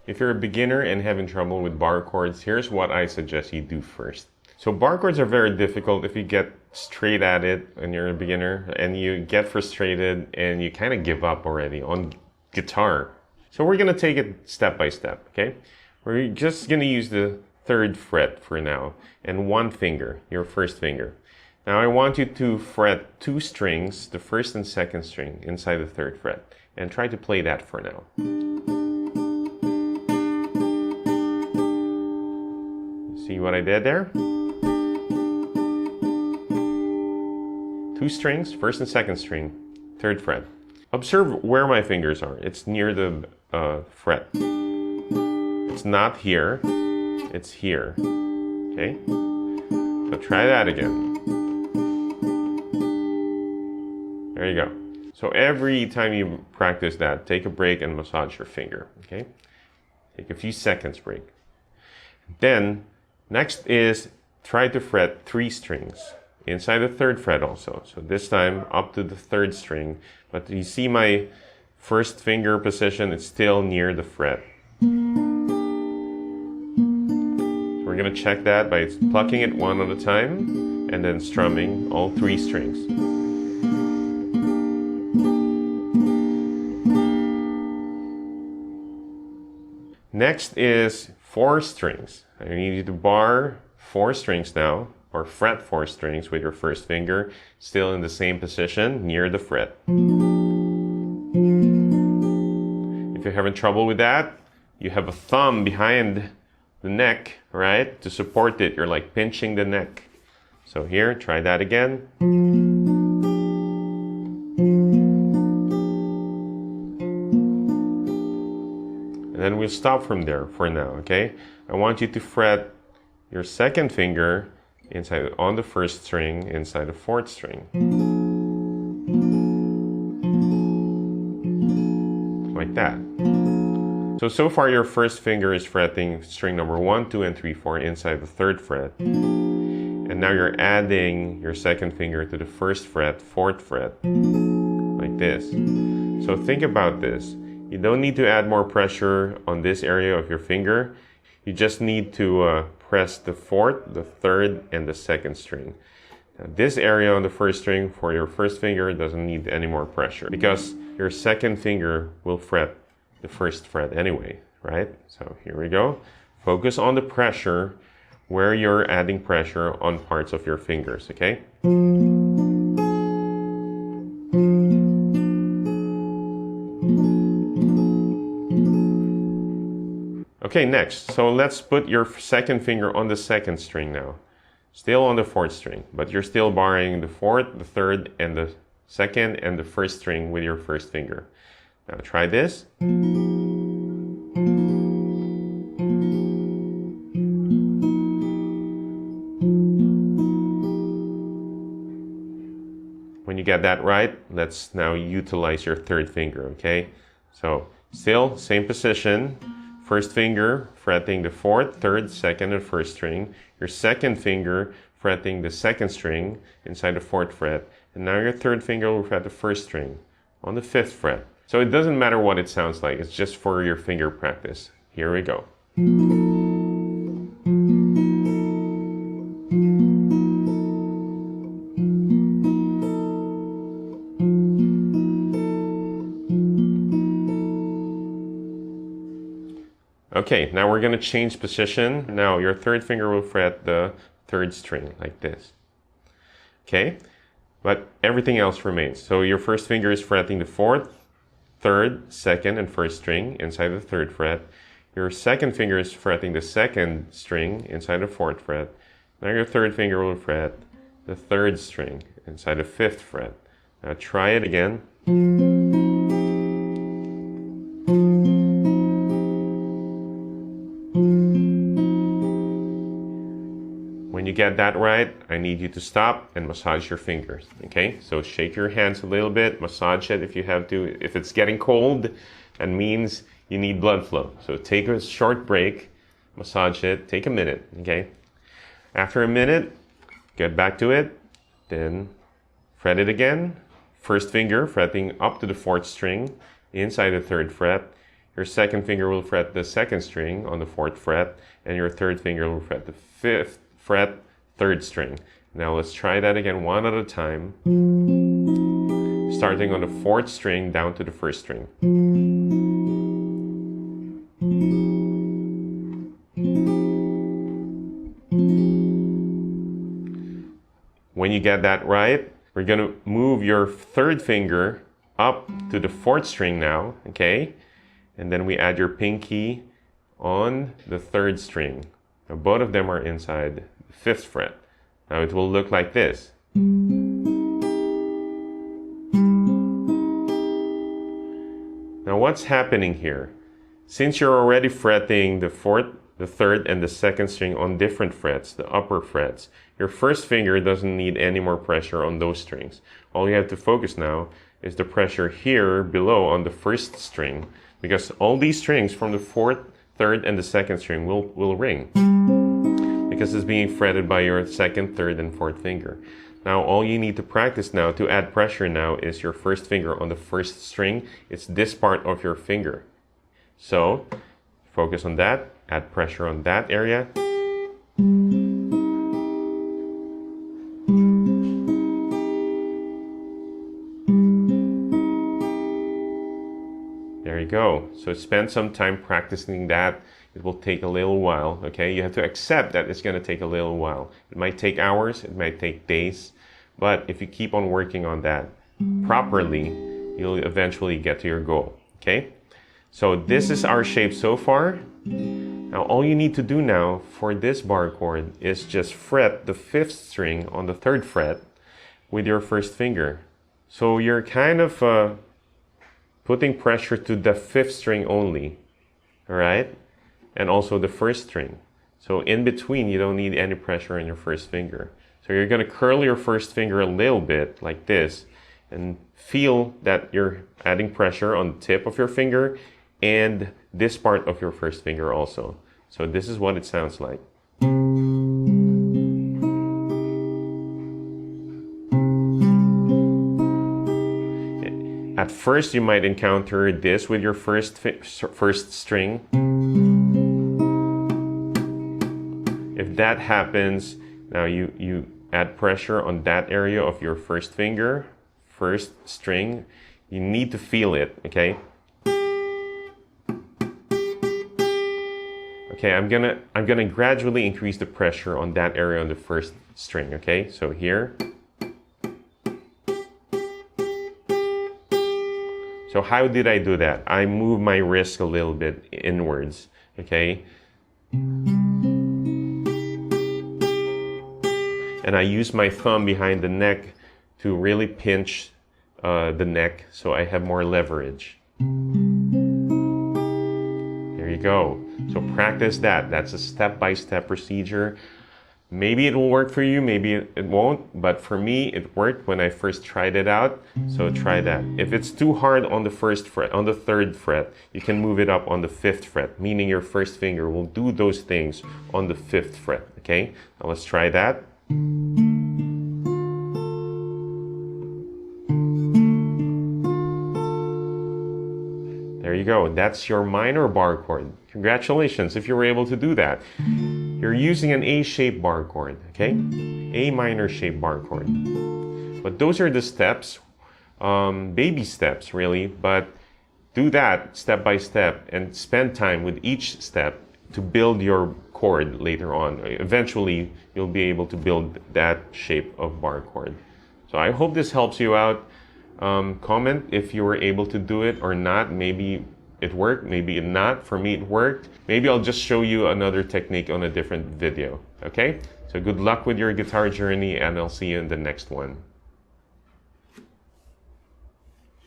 If you're a beginner and having trouble with bar chords, here's what I suggest you do first. So bar chords are very difficult if you get straight at it and you're a beginner and you get frustrated and you kind of give up already on guitar. So we're going to take it step by step, okay? We're just going to use the 3rd fret for now and one finger, your 1st finger. Now I want you to fret 2 strings, the 1st and 2nd string inside the 3rd fret, and try to play that for now. See what I did there? 2 strings, 1st and 2nd string, 3rd fret. Observe where my fingers are. It's near the fret. It's not here, it's here. Okay? So try that again. There you go. So every time you practice that, take a break and massage your finger. Okay? Take a few seconds break. Then, next is try to fret 3 strings inside the 3rd fret also. So this time up to the 3rd string. But you see my 1st finger position, it's still near the fret. So we're going to check that by plucking it one at a time and then strumming all 3 strings. Next is 4 strings. I need you to bar 4 strings now, or fret 4 strings with your 1st finger, still in the same position, near the fret. If you're having trouble with that, you have a thumb behind the neck, right, to support it. You're like pinching the neck. So here, try that again. And then we'll stop from there for now, okay? I want you to fret your 2nd finger inside on the 1st string, inside the 4th string. Like that. So far your 1st finger is fretting string number 1, 2, and 3, 4 inside the 3rd fret. And now you're adding your 2nd finger to the 1st fret, 4th fret, like this. So think about this. You don't need to add more pressure on this area of your finger. You just need to press the 4th, the 3rd, and the 2nd string. Now, this area on the 1st string for your 1st finger doesn't need any more pressure because your 2nd finger will fret the 1st fret anyway, right? So here we go. Focus on the pressure where you're adding pressure on parts of your fingers, okay? Okay, next, so let's put your 2nd finger on the 2nd string now. Still on the 4th string, but you're still barring the 4th, the 3rd, and the 2nd and the 1st string with your 1st finger. Now try this. When you get that right, let's now utilize your 3rd finger, okay? So still, same position. 1st finger fretting the 4th, 3rd, 2nd, and 1st string. Your 2nd finger fretting the 2nd string inside the 4th fret. And now your 3rd finger will fret the 1st string on the 5th fret. So it doesn't matter what it sounds like. It's just for your finger practice. Here we go. Okay, now we're going to change position. Now your 3rd finger will fret the 3rd string like this. Okay, but everything else remains. So your 1st finger is fretting the 4th, 3rd, 2nd, and 1st string inside the 3rd fret. Your 2nd finger is fretting the 2nd string inside the 4th fret. Now your 3rd finger will fret the 3rd string inside the 5th fret. Now try it again. When you get that right, I need you to stop and massage your fingers, okay? So shake your hands a little bit, massage it if you have to. If it's getting cold, that means you need blood flow. So take a short break, massage it, take a minute, okay? After a minute, get back to it, then fret it again. 1st finger fretting up to the 4th string inside the 3rd fret. your second finger will fret the second string on the 4th fret, and your third finger will fret the 5th fret, 3rd string. Now let's try that again one at a time, starting on the 4th string down to the 1st string. When you get that right, we're going to move your 3rd finger up to the 4th string now, okay? And then we add your pinky on the 3rd string. Now both of them are inside the 5th fret. Now it will look like this. Now what's happening here? Since you're already fretting the 4th, the 3rd, and the 2nd string on different frets, the upper frets, your 1st finger doesn't need any more pressure on those strings. All you have to focus now is the pressure here below on the 1st string, because all these strings from the 4th, 3rd, and the 2nd string will ring, because it's being fretted by your 2nd, 3rd, and 4th finger. Now all you need to practice now to add pressure now is your 1st finger on the 1st string. It's this part of your finger. So focus on that, add pressure on that area. There you go. So spend some time practicing that. It will take a little while, okay? You have to accept that it's going to take a little while. It might take hours, it might take days, but if you keep on working on that properly, you'll eventually get to your goal, okay? So this is our shape so far. Now all you need to do now for this bar chord is just fret the 5th string on the 3rd fret with your 1st finger. So you're kind of putting pressure to the 5th string only, all right? And also the 1st string. So in between, you don't need any pressure on your 1st finger. So you're going to curl your 1st finger a little bit like this and feel that you're adding pressure on the tip of your finger and this part of your 1st finger also. So this is what it sounds like. At first, you might encounter this with your first string. If that happens, now you add pressure on that area of your 1st finger, 1st string. You need to feel it, okay? Okay, I'm gonna gradually increase the pressure on that area on the 1st string, okay? So here. So how did I do that? I move my wrist a little bit inwards, okay? And I use my thumb behind the neck to really pinch the neck so I have more leverage. There you go. So practice that. That's a step-by-step procedure. Maybe it will work for you, maybe it won't, but for me it worked when I first tried it out. So try that. If it's too hard on the 1st fret, on the 3rd fret, you can move it up on the 5th fret, meaning your 1st finger will do those things on the 5th fret, okay? Now let's try that. There you go. That's your minor bar chord. Congratulations if you were able to do that. You're using an A-shaped bar chord, okay? A minor shaped bar chord. But those are the steps, baby steps really, but do that step by step and spend time with each step to build your chord later on. Eventually, you'll be able to build that shape of bar chord. So I hope this helps you out. Comment if you were able to do it or not. Maybe it worked, maybe it not. For me, it worked. Maybe I'll just show you another technique on a different video, okay? So good luck with your guitar journey, and I'll see you in the next one.